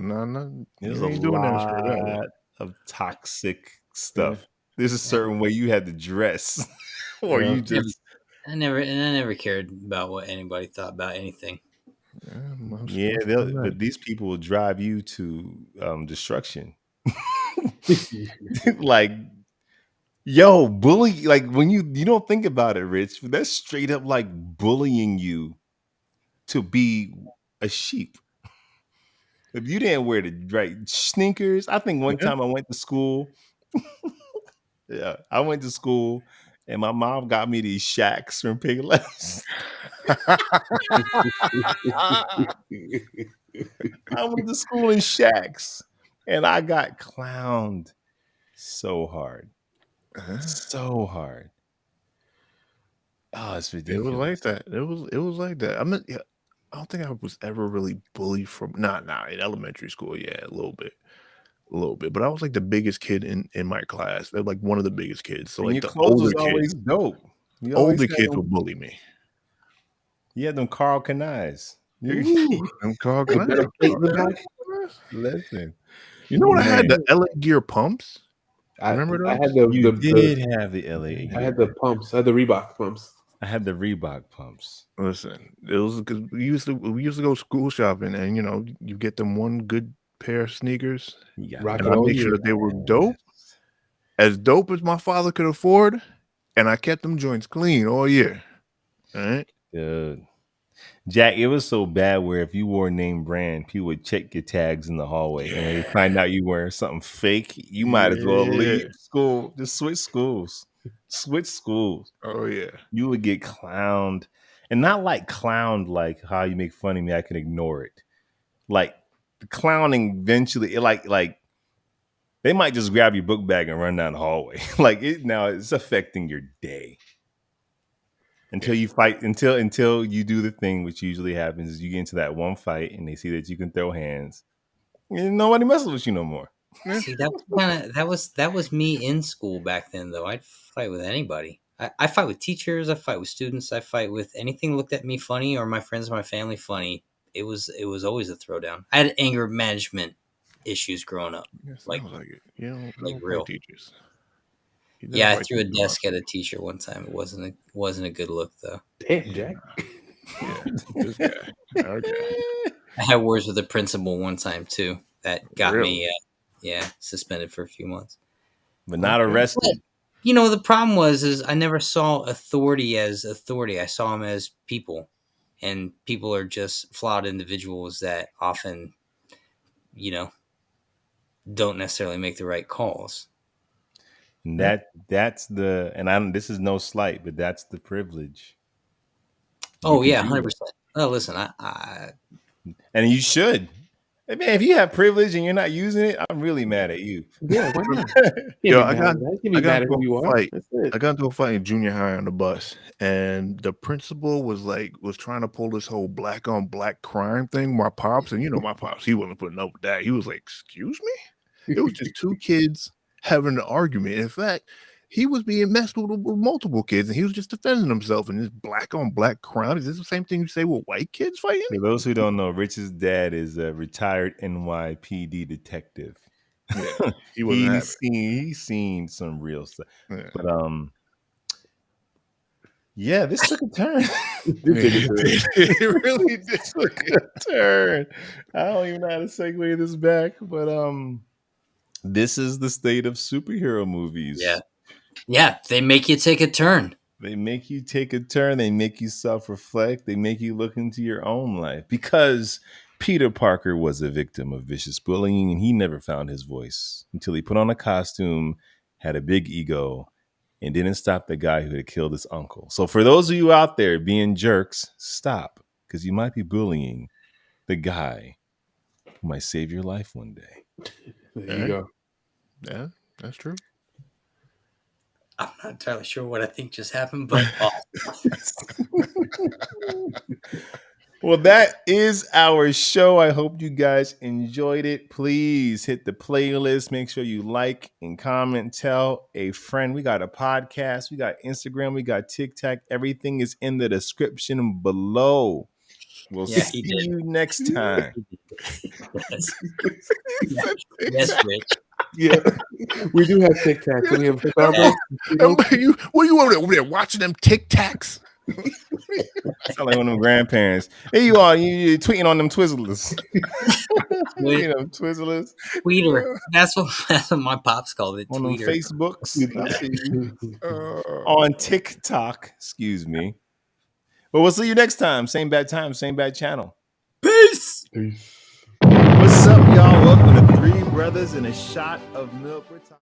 There's you a ain't doing that shit. lot of toxic stuff. There's a certain way you had to dress, or Yeah. you just I never cared about what anybody thought about anything. but these people will drive you to destruction. Like, yo, bully. Like when you don't think about it, Rich. That's straight up like bullying you to be a sheep. If you didn't wear the right sneakers, I think one time I went to school. Yeah, I went to school and my mom got me these shacks from Payless. I went to school in shacks, and I got clowned so hard, so hard. Oh, it's It was ridiculous. like that. It was like that. I mean, yeah, I don't think I was ever really bullied from nah in elementary school. Yeah, a little bit. But I was like the biggest kid in my class. They're like one of the biggest kids. So And like your the clothes was always dope. You always older had kids them. would bully me. You had them Carl Kanais. Ooh, I'm called with the plate in the back. Listen, You know what I had? man, The LA Gear pumps. I Remember I those? had you did have the LA. I had the pumps. I had the Reebok pumps. I had the Reebok pumps. Listen, it was because we used to go school shopping, and you know, you get them one good pair of sneakers, You got Rock and it I all make sure year. that they were as dope as my father could afford, and I kept them joints clean all year. All right. Dude. Jack, it was so bad where if you wore name brand, people would check your tags in the hallway. And when they find out you wearing something fake, you might as well Yeah. leave school. Just switch schools. Switch schools. Oh yeah. You would get clowned. And not like clowned like how you make fun of me, I can ignore it. Like the clowning eventually, like they might just grab your book bag and run down the hallway. Like it now it's affecting your day. Until you fight, until you do the thing, which usually happens is you get into that one fight and they see that you can throw hands. And nobody messes with you no more. See, that was me in school back then, though. I'd fight with anybody. I fight with teachers. I fight with students. I fight with anything looked at me funny or my friends or my family funny. It was always a throwdown. I had anger management issues growing up. Yes, Like- sounds like it. You don't like fight real. teachers. You Yeah, I fight threw a teachers desk much. at a teacher one time. It wasn't a good look though. Damn, Jack. Yeah, this guy. Okay. I had words with the principal one time too. That got Really? me, suspended for a few months. But not Okay. arrested. You know, the problem is I never saw authority as authority. I saw them as people, and people are just flawed individuals that often, don't necessarily make the right calls. And that's the and I this is no slight, but that's the privilege. Oh You yeah, can do 100%. Oh, listen, I and you should. I mean, if you have privilege and you're not using it, I'm really mad at you. Yeah, why not? Yo, I got I got at into who you a are. fight. That's it. I got into a fight in junior high on the bus, and the principal was trying to pull this whole black on black crime thing. My pops, and you know my pops, he wasn't putting up with that. He was like, "Excuse me." It was just two kids having an argument. In fact, he was being messed with multiple kids, and he was just defending himself. And this black on black crime, is this the same thing you say with white kids fighting? For those who don't know, Rich's dad is a retired NYPD detective. Yeah, he wasn't having he's seen some real stuff. it. But yeah, this took a turn. It really did. Took a turn. I don't even know how to segue this back, but this is the state of superhero movies. yeah, they make you take a turn. They make you take a turn. They make you self-reflect. They make you look into your own life because Peter Parker was a victim of vicious bullying and he never found his voice until he put on a costume, had a big ego, and didn't stop the guy who had killed his uncle. So for those of you out there being jerks, stop because you might be bullying the guy who might save your life one day. There you go. Yeah, that's true. I'm not entirely sure what I think just happened, but Well, that is our show. I hope you guys enjoyed it. Please hit the playlist. Make sure you like and comment. Tell a friend. We got a podcast. We got Instagram. We got TikTok. Everything is in the description below. We'll Yeah, see he did. you next time. Yes, Rich. Yeah, we do have Tic Tacs. We have Starbucks. What are you over there watching them Tic Tacs? Sound like one of them grandparents. Hey, you are you tweeting on them Twizzlers. You know, Twizzlers. Tweeter. That's what my pops called it. On them Tweeter. Facebooks. I see you. On TikTok, excuse me. But we'll see you next time. Same bad time, same bad channel. Peace. What's up, y'all? Welcome to Three Brothers and a Shot of Milk. We're talking